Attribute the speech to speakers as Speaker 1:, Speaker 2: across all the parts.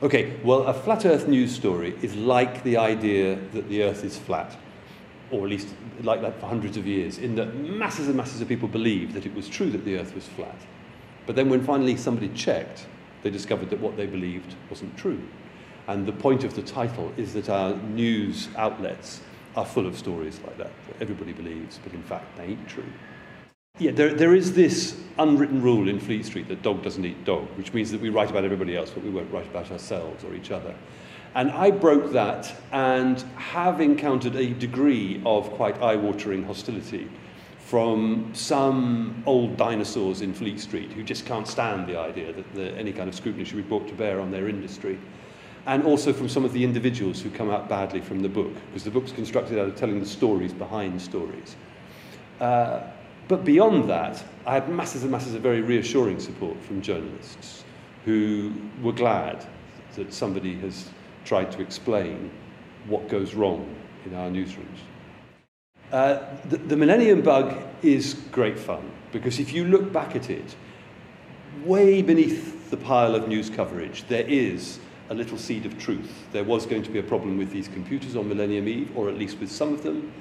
Speaker 1: Okay, well, a flat Earth news story is like the idea that the Earth is flat, or at least like that for hundreds of years, in that masses and masses of people believed that it was true that the Earth was flat. But then when finally somebody checked, they discovered that what they believed wasn't true. And the point of the title is that our news outlets are full of stories like that everybody believes, but in fact they ain't true. Yeah, there is this unwritten rule in Fleet Street that dog doesn't eat dog, which means that we write about everybody else, but we won't write about ourselves or each other. And I broke that and have encountered a degree of quite eye-watering hostility from some old dinosaurs in Fleet Street who just can't stand the idea that any kind of scrutiny should be brought to bear on their industry. And also from some of the individuals who come out badly from the book, because the book's constructed out of telling the stories behind stories. But beyond that, I had masses and masses of very reassuring support from journalists who were glad that somebody has tried to explain what goes wrong in our newsrooms. The Millennium Bug is great fun, because if you look back at it, way beneath the pile of news coverage, there is a little seed of truth. There was going to be a problem with these computers on Millennium Eve, or at least with some of them,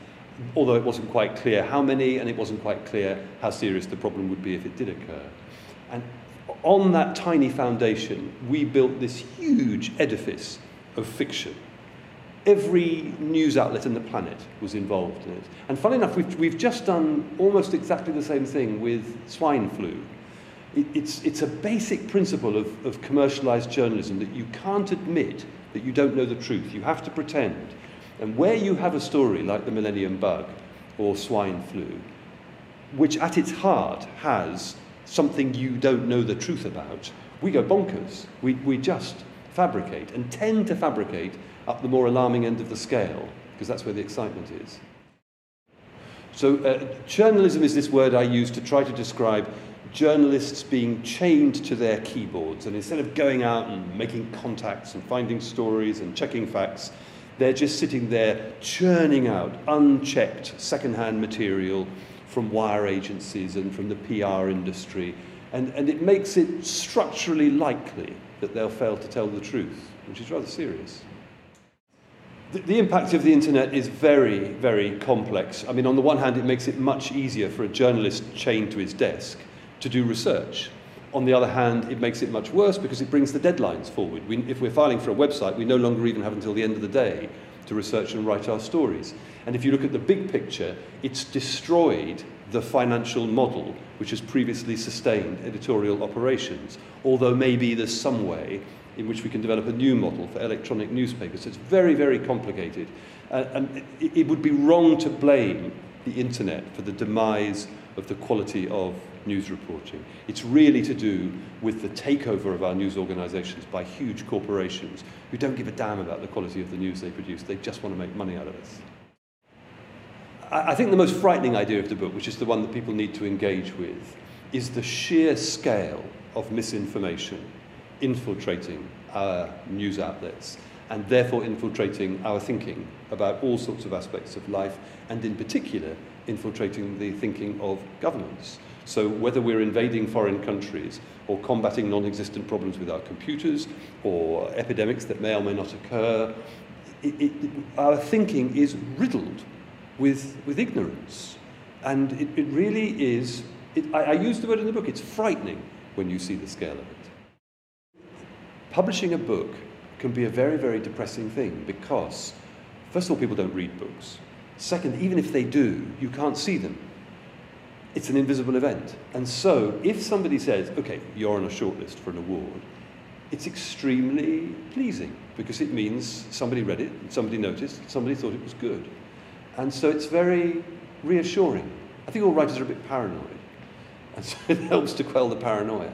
Speaker 1: although it wasn't quite clear how many, and it wasn't quite clear how serious the problem would be if it did occur. And on that tiny foundation, we built this huge edifice of fiction. Every news outlet on the planet was involved in it. And funnily enough, we've just done almost exactly the same thing with swine flu. It's a basic principle of commercialized journalism that you can't admit that you don't know the truth. You have to pretend. And where you have a story like the Millennium Bug or swine flu, which at its heart has something you don't know the truth about, we go bonkers. We just fabricate, and tend to fabricate up the more alarming end of the scale, because that's where the excitement is. So journalism is this word I use to try to describe journalists being chained to their keyboards, and instead of going out and making contacts and finding stories and checking facts, they're just sitting there churning out unchecked second-hand material from wire agencies and from the PR industry, and it makes it structurally likely that they'll fail to tell the truth, which is rather serious. The impact of the internet is very, very complex. I mean, on the one hand, it makes it much easier for a journalist chained to his desk to do research. On the other hand, it makes it much worse because it brings the deadlines forward. If we're filing for a website, we no longer even have until the end of the day to research and write our stories. And if you look at the big picture, it's destroyed the financial model which has previously sustained editorial operations, although maybe there's some way in which we can develop a new model for electronic newspapers. So it's very, very complicated. And it would be wrong to blame the internet for the demise of the quality of news reporting. It's really to do with the takeover of our news organizations by huge corporations who don't give a damn about the quality of the news they produce. They just want to make money out of us. I think the most frightening idea of the book, which is the one that people need to engage with, is the sheer scale of misinformation infiltrating our news outlets and therefore infiltrating our thinking about all sorts of aspects of life, and in particular infiltrating the thinking of governments. So whether we're invading foreign countries or combating non-existent problems with our computers or epidemics that may or may not occur, our thinking is riddled with ignorance. And it really is, I use the word in the book, it's frightening when you see the scale of it. Publishing a book can be a very, very depressing thing because, first of all, people don't read books. Second, even if they do, you can't see them. It's an invisible event. And so if somebody says, okay, you're on a shortlist for an award, it's extremely pleasing because it means somebody read it, somebody noticed, somebody thought it was good. And so it's very reassuring. I think all writers are a bit paranoid, and so it helps to quell the paranoia.